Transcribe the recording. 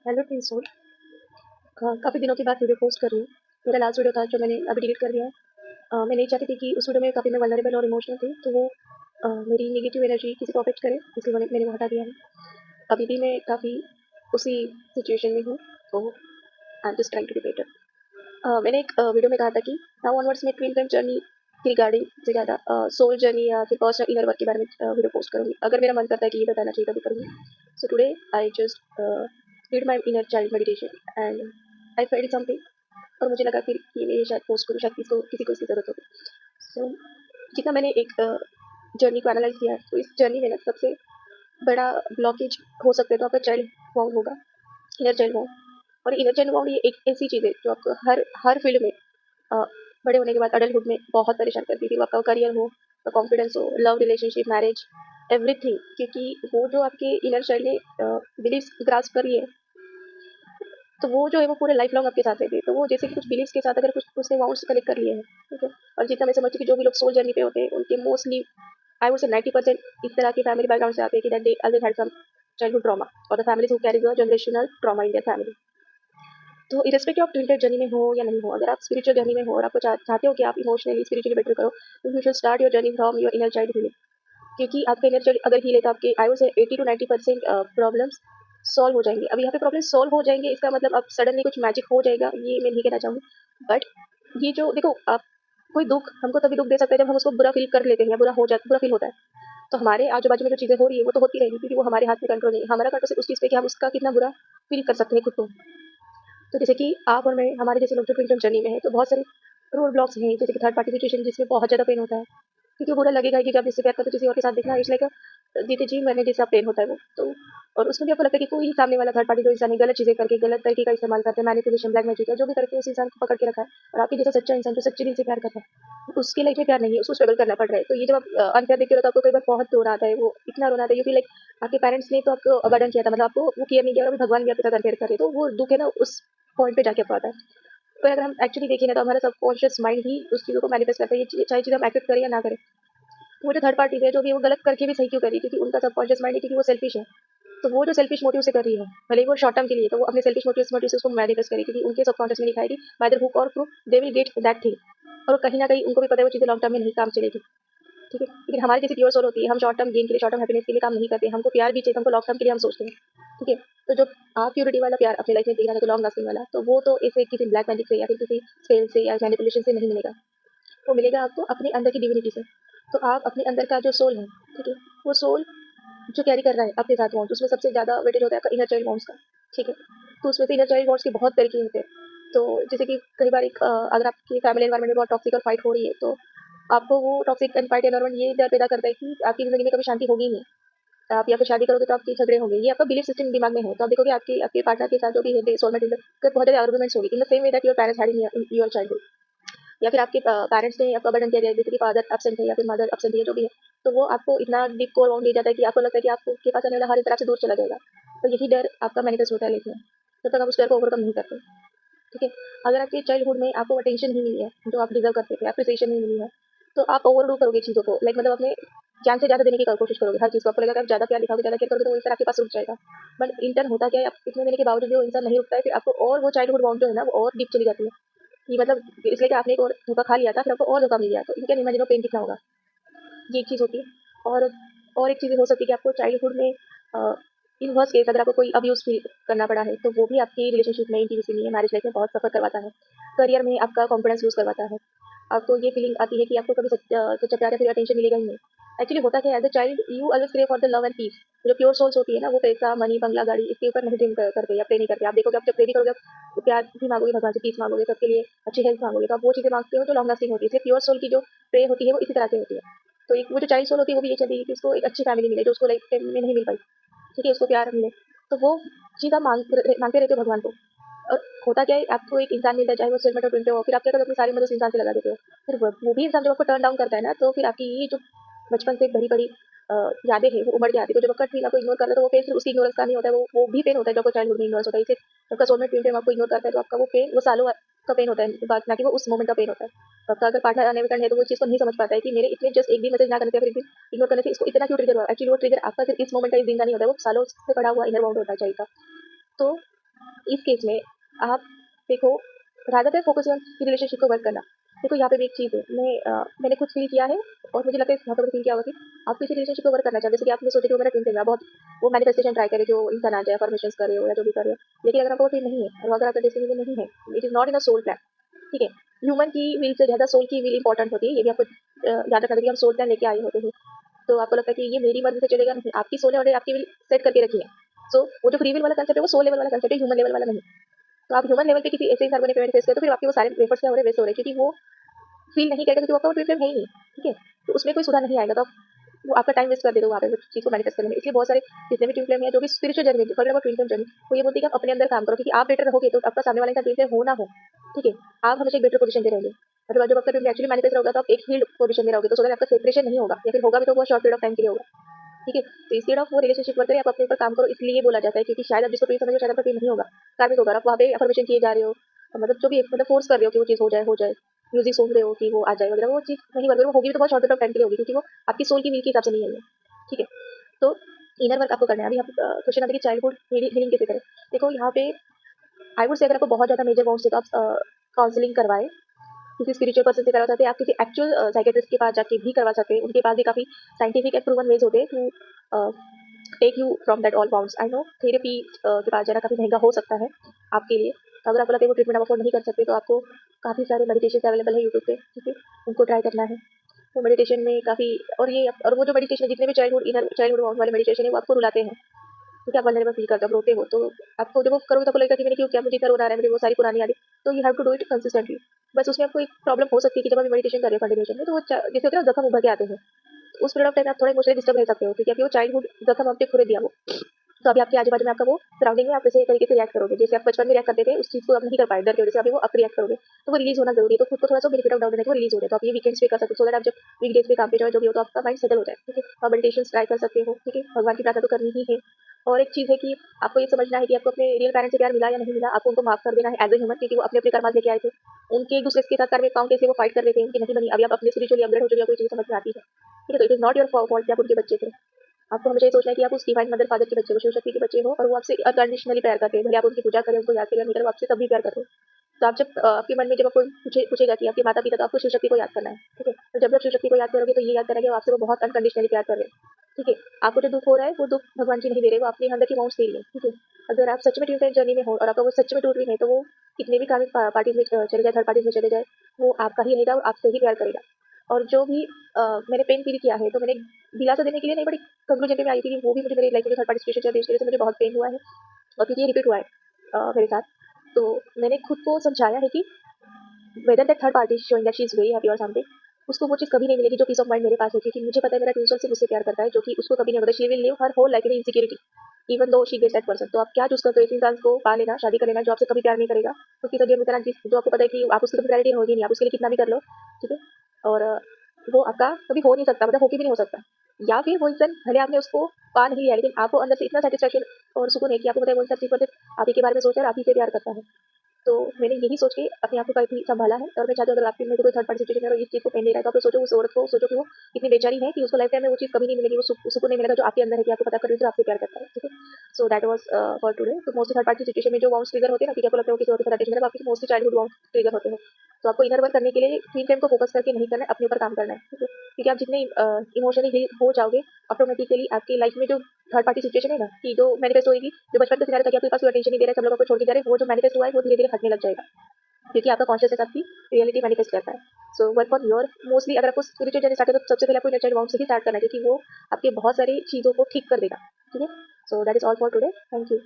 Hello टिंसोल। काफ़ी दिनों के बाद वीडियो पोस्ट कर रही हूँ। मेरा लास्ट वीडियो था जो मैंने अभी डिलीट कर दिया है। मैं नहीं चाहती थी कि उस वीडियो में काफ़ी मैं वल्नरेबल और इमोशनल थी, तो वो मेरी नेगेटिव एनर्जी किसी को अफेक्ट करे, इसलिए मैंने वो हटा दिया है। अभी भी मैं काफ़ी उसी सिचुएशन में हूँ, तो I am just trying to be better. मैंने एक वीडियो में कहा था कि नाउ ऑनवर्ड्स मैं ट्विन फ्लेम जर्नी की रिगार्डिंग से ज़्यादा सोल जर्नी या फिर पर्सनल इनर वर्क के बारे में वीडियो पोस्ट करूँगी। अगर मेरा मन करता है कि ये बताना चाहिए तो भी करूँगी। So today I just did my inner child meditation and I felt something और मुझे लगा फिर कि मैं ये शायद पोस्ट करूँ, शायद किसी को इसकी ज़रूरत होगी। सो जितना मैंने एक जर्नी को एनालाइज किया है, तो इस जर्नी में ना सबसे बड़ा ब्लॉकेज हो सकता है तो आपका चाइल्ड वाउंड होगा, इनर चाइल्ड वाउंड। और इनर चाइल्ड वाउंड ये एक ऐसी चीज़ है जो आपको हर हर फील्ड में अ, बड़े होने के बाद अडल्टहुड में बहुत परेशान करती है। फिर वो आपका करियर हो, कॉन्फिडेंस हो, लव रिलेशनशिप, मैरिज, एवरीथिंग। क्योंकि वो जो आपके इनर चाइल्ड ने बिलीव्स ग्रास्प करी है, तो वो जो है वो पूरे लाइफ लॉन्ग आपके साथ रहती है। तो वो जैसे कि कुछ बिलीव्स के साथ अगर कुछ उसने वाउंड्स कनेक्ट कर लिए हैं, ठीक है। और जितना मैं समझती हूँ कि जो भी लोग सोल जर्नी पे होते हैं उनके मोस्टली आई वुड से 90% इस तरह की फैमिली बैकग्राउंड से आते हैं कि that they always had some childhood trauma और the families who carry the generational trauma in their family. तो इरेस्पेक्टिव ऑफ ट्विन जर्नी में हो या नहीं हो, अगर आप स्पिरिचुअल जर्नी में हो और आपको चाहते हो कि आप इमोशनली स्पिरिचुअली बेटर करो, तो you should start your journey from your inner child healing. क्योंकि आपका इनर चाइल्ड अगर हील है तो आपके I would say 80 to 90% problems solve हो जाएंगे। अब यहाँ पे प्रॉब्लम सॉल्व हो जाएंगे इसका मतलब अब सडनली कुछ मैजिक हो जाएगा, ये मैं नहीं कहना चाहूँगी। बट ये जो देखो, आप कोई दुख हमको तभी दुख दे सकता है जब हम उसको बुरा फील कर लेते हैं या बुरा फील होता है। तो हमारे आजू बाजू में जो चीज़ें हो रही है वो तो होती रहेगी, क्योंकि वो हमारे हाथ में कंट्रोल नहीं है। हमारा कंट्रोल सिर्फ उस चीज़ पे कि हम उसका कितना बुरा फील कर सकते हैं खुद को। तो जैसे कि आप और मैं, हमारे जैसे लोग जो ट्विन जर्नी में है, तो बहुत सारे रोड ब्लॉक्स हैं, जैसे कि थर्ड पार्टी सिचुएशन जिसमें बहुत ज़्यादा पेन होता है। क्योंकि वो बुरा लगेगा ही कि जब जिससे प्यार करते हो किसी और के साथ देखना इट्स लाइक जीते जी मैंने जैसा पेन होता है वो तो। और उसमें भी आपको लगता है कि कोई सामने वाला थर्ड पार्टी जो इंसान है गलत चीज़ें करके गलत तरीके का इस्तेमाल करते हैं, मैनिपुलेशन, ब्लैक मैजिक, जो भी करके उस इंसान को पकड़ के रखा है। और आपके जैसा सच्चा इंसान जो सच्चे दिल से प्यार करता है, उसके लाइफ में प्यार नहीं है, उसको स्ट्रगल करना पड़ रहा है। तो ये जब आप अनप्यार देखते हो तो आपको कई बार बहुत रोना आता है, वो इतना रोना आता है, यू फील लाइक आपके पेरेंट्स ने तो आपको अबंडन किया था, मतलब आपको वो केयर नहीं किया और अभी भगवान भी आपके साथ अनफेयर कर रहे हैं। तो वो दुःख है ना, उस पॉइंट पे जाके आपको आता है। पर अगर हम एक्चुअली देखें ना, तो हमारा सबकॉन्शियस माइंड ही उस चीज़ों को मैनिफेस्ट करता है, ये चाहे चीज़ हम एक्सेप्ट करें या ना करें। वो जो थर्ड पार्टी है जो भी वो गलत करके भी सही क्यों कर रही है, क्योंकि उनका सबकॉन्शियस माइंड है, क्योंकि वो सेल्फिश है। तो वो जो सेल्फिश मोटिव से कर रही है, भले ही वो शॉर्ट टर्म के लिए, तो वो अपने सेल्फिश मोटिव से उसको मैनिफेस्ट करेगी, क्योंकि उनके सबकॉन्शियस में लिखा है कि बाय द हुक और through they will get that thing. और कहीं न कहीं उनको भी पता है वो चीज़ें लॉन्ग टर्म में नहीं काम चलेगी, ठीक है। लेकिन हमारी जैसी प्योर सोल होती है, हम शॉर्ट टर्म गेन के लिए, शॉर्ट टर्म हैप्पीनेस के लिए काम नहीं करते। हमको प्यार भी चाहिए, हमको लॉन्ग टर्म के लिए हम सोचते हैं, ठीक है। तो जो आप प्योरिटी वाला प्यार अपनी लाइफ में देखना है, तो लॉन्ग लास्टिंग वाला, तो वो तो ऐसे किसी ब्लैक मैजिक से या फिर किसी स्पेल से या मैनिपुलेशन से नहीं मिलेगा। वो मिलेगा आपको अपने अंदर की डिविनिटी से। तो आप अपने अंदर का जो सोल है, ठीक है, वो सोल जो कैरी कर रहा है अपने साथ वाउंड, उसमें सबसे ज़्यादा वेटेज होता है आपका इनर चाइल्ड वाउंड्स का, ठीक है। तो उसमें से इनर चाइल्ड वाउंड्स के बहुत तरीके होते हैं। तो जैसे कि कई बार अगर आपकी फैमिली एनवायरनमेंट में बहुत टॉक्सिक और फाइट हो रही है, तो आपको वो टॉक्सिक एंड फाइट एनवायरनमेंट ये डर पैदा करता है कि आपकी ज़िंदगी में कभी शांति होगी ही नहीं। आप या फिर शादी करोगे तो आपके झगड़े होंगे, ये आपका बिलीफ सिस्टम दिमाग में है। तो आप देखोगे आपके आपके पार्टनर के साथ जो भी है सोलमेट बहुत ज़्यादा आर्गुमेंट्स होगी in the same way that your parents had in your childhood. या फिर आपके पेरेंट्स ने आपका बर्डन किया, जैसे कि फादर एब्सेंट है या फिर मदर एब्सेंट है, जो भी है, तो वो आपको इतना डीप कोर वाउंड दे जाता है कि आपको लगता है कि आपको के पास आने वाला हर एक तरफ से दूर चला जाएगा। तो यही डर आपका मैनिफेस्ट होता है लाइफ में, जब तक आप उस डर को ओवरकम नहीं करते, ठीक है। अगर आपके चाइल्डहुड में आपको अटेंशन नहीं मिली है जो आप डिजर्व करते थे, अप्रिसिएशन नहीं मिली है, तो आप ओवरडू करोगे चीज़ों को, लाइक मतलब अपने जान से ज़्यादा देने की कोशिश करोगे हर चीज़ को। आपको लगेगा कि आप ज़्यादा प्यार दिखाओगे, ज़्यादा केयर करोगे, तो वो इंसान आपके पास रुक जाएगा। बट इंटर्न होता क्या है, आप इतने देने के बावजूद भी वो इंसान नहीं रुकता है, फिर आपको और वो चाइल्डहुड वाउंड जो है ना वो और डीप चली जाती है। कि मतलब इसलिए कि आपने एक और धोखा खा लिया था, फिर आपको और धोखा मिल गया, तो यू कैन इमेजिन वो पेन कितना होगा। ये एक चीज़ होती है। और एक चीज़ हो सकती है कि आपको चाइल्डहुड में इन वर्स्ट केस अगर आपको कोई अब्यूज़ फ़ील करना पड़ा है, तो वो भी आपकी रिलेशनशिप में, इंटीमेसी में, मैरिज लाइफ में बहुत सफ़र करवाता है। करियर में आपका कॉन्फिडेंस लूज़ करवाता है। आपको ये फीलिंग आती है कि आपको कभी सच्चा प्यार या फिर अटेंशन मिलेगा ही नहीं। एक्चुअली होता क्या है, as a child you always crave for the love and peace. जो प्योर सोल्स होती है ना, वो पैसा, मनी, बंगला, गाड़ी इसके ऊपर नहीं ड्रीम करते या प्रे नहीं करते। आप देखोगे, आप जब प्रे भी करोगे, आप प्यार भी माँगोगे, भगवान से पीस माँगोगे, सबके लिए अच्छी हेल्थ माँगोगे, तो आप वो चीज़ें माँगते हो जो लॉन्ग लास्टिंग होती है। इसलिए प्योर सोल की जो प्रे होती है वो इसी तरह से होती है। तो एक वो जो चाइल्ड सोल होती है वो भी ये चाहती है कि उसको एक अच्छी फैमिली मिले जो उसको लाइफ टाइम में नहीं मिल पाई, ठीक है, उसको प्यार मिले। तो वो चीज़ आप माँगते रहते हो भगवान को। और होता क्या है, आपको एक इंसान मिलता है, चाहे वो सोलमेट हो, ट्विन हो, फिर आप क्या करोगे, अपनी सारी मदद उस इंसान से लगा देते हो। फिर वो भी इंसान जब आपको टर्न डाउन करता है ना, तो फिर आपकी ये जो बचपन से भरी-पड़ी यादें हैं वो उमड़ के आती है। तो जब आपका ट्विन आपको इग्नोर करता है, तो वो पेन सिर्फ उसकी इग्नोरेंस का नहीं होता है, वो भी पेन होता है जो आपको चाइल्डहुड में इग्नोरेंस होता है। इसे आपका सोलमेट ट्विन फ्लेम आपको इग्नोर करता है, तो आपका वो पेन वो सालों का पेन होता है, ना कि वो उस मोमेंट का पेन होता है। तो आपका अगर पार्टनर अनएविटेंट है, तो वो चीज़ को नहीं समझ पाता है कि मेरे इतने जस्ट एक भी मैसेज ना करने से, फिर भी इग्नोर करने से इसको इतना क्यों ट्रिगर हुआ। एक्चुअली वो ट्रिगर आपका सिर्फ इस मोमेंट का, इस दिन का नहीं होता है, वो सालों से पड़ा हुआ इनर बाउंड होता है चाइल्ड का। तो इस केस में आप देखो, rather than focusing on relationship को वर्क करना। देखो यहाँ पे भी एक चीज़ है, मैंने खुद फ़ील किया है और मुझे लगता है यहाँ पे फ़ील किया होगा कि आप किसी रिलेशनशिप को वर्क करना चाहते हो, जैसे कि आपने सोचा कि वो मेरा ड्रीम थे, मैं बहुत वो मैनिफेस्टेशन ट्राई करे जो इंसान आ जाए, अफर्मेशंस कर रहे हो या जो भी कर रहे हो। लेकिन अगर आपको वो फ़ील नहीं है और अगर आपका डेस्टिनी में नहीं है, it is not in a soul plan, ठीक है? ह्यूमन की विल से ज़्यादा सोल की विल इंपॉर्टेंट होती है, ये भी आपको याद रखना चाहिए कि हम सोल प्लान लेके आए होते हैं। तो आपको लगता है कि ये मेरी मर्ज़ी से चलेगा, नहीं, आपकी सोल ने ऑलरेडी आपकी विल सेट करके रखी है। सो वो जो फ्री विल वाला कांसेप्ट है वो सोल लेवल वाला कांसेप्ट है, ह्यूमन लेवल वाला नहीं। तो आप ह्यूमन लेवल पे किसी ऐसे इंसान को नहीं फेस करते तो फिर आपके वो सारे एफर्ट्स क्या हो रहे हैं, वेस्ट हो रहे हैं, क्योंकि वो फ़ील नहीं करेगा, क्योंकि वो आपका वो ड्रीम फ्लेम है ही नहीं, ठीक है? तो उसमें कोई सुधार नहीं आएगा, तो आप वो आपका टाइम वेस्ट कर देते हो वहाँ पे उस चीज़ को मैनिफेस्ट करने में। इसलिए बहुत सारे जितने भी ट्विन फ्लेम हैं, जो भी स्पिरिचुअल जर्नी है, for example twin flame journey, वो ये बोलती है कि आप अपने अंदर काम करो, क्योंकि आप बेटर रहोगे तो आपका सामने वाला इंसान ट्विन फ्लेम हो ना हो, ठीक है? आप हमेशा एक बेटर पोज़ीशन पे रहेंगे। अदरवाइज़ जब आपका ट्विन एक्चुअली मैनिफेस्ट होगा तो आप एक हील्ड पोज़ीशन में रहोगे, तो सो दैट आपका सेपरेशन नहीं होगा, या फिर होगा भी तो बहुत शॉर्ट पीरियड ऑफ टाइम के लिए होगा, ठीक है? तो इंस्टेड ऑफ वो रिलेशनशिप वर्क करें, आप अपने ऊपर काम करो, इसलिए बोला जाता है, क्योंकि शायद आप जिसको ट्विन समझ रहे हो शायद आपका ट्विन नहीं होगा, कार्मिक होगा। आप वहाँ पे अफर्मेशन किए जा रहे हो, मतलब जो भी मतलब फोर्स कर रहे हो कि वो चीज़ हो जाए, म्यूज़िक सुन रहे हो कि वो आ जाए वगैरह, वो चीज़ नहीं वर्क, वो होगी भी तो बहुत शॉर्ट पीरियड ऑफ टाइम के लिए होगी, क्योंकि वो आपकी सोल की विल के हिसाब से नहीं है वो, ठीक है? तो इनर वर्क आपको करना है। अभी आप क्वेश्चन अभी चाइल्डहुड हीलिंग कैसे करें? देखो यहाँ पे आई वुड से अगर आपको बहुत ज़्यादा मेजर वाउंड्स है तो आप काउंसलिंग करवाएँ, किसी स्पिरिचुअल पर्सन से करवा सकते हैं, आप किसी एक्चुअल साइकियाट्रिस्ट के पास जाके भी करवा सकते हैं। उनके पास भी काफ़ी साइंटिफिक एंड प्रूवन वेज होते हैं to take you from that all wounds. I know therapy के पास जाना काफ़ी महंगा हो सकता है आपके लिए, तो अगर आपको लगता है वो ट्रीटमेंट आप अफोर्ड नहीं कर सकते तो आपको काफ़ी सारे मेडिटेशन अवेलेबल है यूट्यूब पे, ठीक है? उनको ट्राई करना है। तो मेडिटेशन में काफ़ी, और वो जो मेडिटेशन है, जितने भी चाइल्डहुड वाउंड वाले मेडिटेशन है, वो आपको रुलाते हैं, ठीक है? आप वल्नरेबल फील करते हो, आप रोते हो, तो आपको जब वो करोगे तो आपको लगेगा कि मैंने क्यों किया, मुझे इतना रोना आ रहा है, मुझे वो सारी पुरानी यादें, तो you have to do it consistently. बस उसमें आपको एक प्रॉब्लम हो सकती है कि जब आप मेडिटेशन कर रहे हो कंटिन्यूएशन में, तो वो जैसे होता है ना, जख्म उभर के आते हैं, तो उस पीरियड ऑफ टाइम आप थोड़ा इमोशनली डिस्टर्ब रह सकते हो, क्योंकि आपकी वो चाइल्डहुड जख्म आपने खुद दिया वो। तो अभी आपके आजू-बाजू में आपका वो सराउंडिंग में आप कैसे तरीके से रिएक्ट करोगे, जैसे आप बचपन में रिएक्ट करते थे, उस चीज़ को आप नहीं कर पाए डर की वजह से, अभी वो अब रिएक्ट करोगे, तो वो रिलीज़ होना ज़रूरी है। तो खुद को थोड़ा-सा बेनिफिट ऑफ डाउट देने के वो रिलीज़ हो जाए, तो आप ये वीकेंड्स पे कर सकते हो, सो दैट आप जब वीकडेज़ पे काम पे जाओ, जो भी हो, तो आपका माइंड सेटल हो जाए, ठीक है? आप मेडिटेशंस ट्राई कर सकते हो, ठीक है? भगवान की प्रार्थना तो करनी ही है। और एक चीज़ है कि आपको ये समझना है कि आपको अपने रियल पेरेंट्स से प्यार मिला या नहीं मिला, आपको उनको माफ़ कर देना है एज़ अ ह्यूमन, क्योंकि वो अपने-अपने कर्म लेके आए थे। उनके एक-दूसरे के साथ कर्म अकाउंट कैसे वो फाइट कर रहे थे, उनकी नहीं बनी, अभी आप अपने स्पिरिचुअली अपग्रेड हो चुके हो, कोई चीज़ समझ में आती है, ठीक है? तो it is not your fault कि आप उनके बच्चे थे। आपको हमेशा ये सोचना है कि आप उस डिवाइन मदर फादर के बच्चे हो, शिव शक्ति के बच्चे हो, और वो आपसे अनकंडीशनली प्यार करते हैं। भले आप उनकी पूजा करें, उनको याद करें या नहीं करें, वो आपसे तब भी प्यार करते हैं। तो आप जब आपके मन में जब आपको पूछेगा कि आपके माता-पिता, तो आपको शिव शक्ति को याद करना है, ठीक है? तो जब आप शिव शक्ति को याद करोगे तो ये याद करना है कि वो आपसे वो बहुत अनकंडीशनली प्यार कर रहे हैं, ठीक है? आपको जो दुःख हो रहा है, वो दुःख भगवान जी नहीं दे रहे, वो अपने अंदर की वाउंड्स दे रही है, ठीक है? अगर आप सच में ट्विन जर्नी में हो और आपका वो सच में टूट भी है, तो वो कितने भी कार्मिक पार्टीज़ में चले जाए, थर्ड पार्टीज़ में चले जाए, वो आपका ही रहेगा और आपसे ही प्यार करेगा। और जो भी मैंने पेन फ़ील किया है, तो मैंने दिलासा देने के लिए नहीं, बट कंक्लूजन पे मैं आई थी कि वो भी मुझे मेरी लाइफ़ में जो थर्ड पार्टी सिचुएशन चल रही है, उसकी वजह से मुझे बहुत पेन हुआ है, और क्योंकि ये रिपीट हुआ है मेरे साथ, तो मैंने खुद को समझाया है कि whether that third party showing that she is very happy और समथिंग, उसको वो चीज़ कभी नहीं मिलेगी जो पीस ऑफ माइंड मेरे पास है, क्योंकि मुझे पता है मेरा ट्विन सोल सिर्फ़ मुझसे प्यार करता है, जो कि उसको कभी नहीं होगा। She will live her whole life in insecurity, even though she gets that person. तो आप क्या चूज़ करते हो? एक इंसान को पा लेना, शादी कर लेना, जो आपसे कभी प्यार नहीं करेगा, उसकी तबीयत में तरह जिस जो आपको पता है कि आप उसकी तो प्रायोरिटी होगी नहीं, आप उसके लिए कितना भी कर लो, ठीक है? और वो आपका कभी हो नहीं सकता, मतलब होके भी नहीं हो सकता। या फिर वो इंसान, भले आपने उसको पा नहीं लिया, लेकिन आपको अंदर से इतना सैटिस्फैक्शन और सुकून है कि आपको पता है वो इंसान सिर्फ़ और सिर्फ़ आप ही के बारे में सोच रहा है और आप ही से प्यार करता है। तो मैंने यही सोच के अपने आप को काफ़ी सँभाला है, और मैं चाहती हूँ अगर आपके में कोई थर्ड पार्टी सिचुएशन है और इस चीज़ को पेन ले रहा है, तो आप लोग सोचो, उस औरत को सोचो कि वो कितनी बेचारी है कि उसको लाइफ टाइम में वो चीज़ कभी नहीं मिलेगी, वो सुकून नहीं मिलेगा जो आपके अंदर है, कि आपको पता कर आपसे प्यार करता है, ठीक है? So that was for today. तो मोस्टली थर्ड पार्टी सिचुएशन में जो वाउंड्स ट्रिगर होते हैं ना, कि आपको लगता है वो किसी और के साथ अटैचमेंट है, बाकी मोस्टली चाइल्डहुड वाउंड्स ट्रिगर होते हैं। तो आपको इनर वर्क करने के लिए स्क्रीन टाइम को फोकस करके नहीं करना है, अपने ऊपर काम करना है, ठीक है? क्योंकि आप जितने इमोशनली हील हो जाओगे, ऑटोमेटिकली आपकी लाइफ में जो थर्ड पार्टी सिचुएशन है ना, कि जो मैनिफेस्ट होएगी, जो बचपन का सिनेरियो था कि आपके पास कोई अटेंशन नहीं दे रहा है, सब लोग आपको छोड़ के जा रहे हैं, वो जो मैनिफेस्ट हुआ है, वो धीरे-धीरे हटने लग जाएगा, क्योंकि आपका कॉन्शियसनेस आपकी रियलिटी मैनिफेस्ट करता है। So work on your, mostly अगर आपको स्पिरिचुअल जर्नी स्टार्ट है, तो सबसे पहले आपको इनर चाइल्ड वाउंड से ही स्टार्ट करना है, क्योंकि वो आपके बहुत सारी चीज़ों को ठीक कर देगा, ठीक है? So that is all for today. Thank you.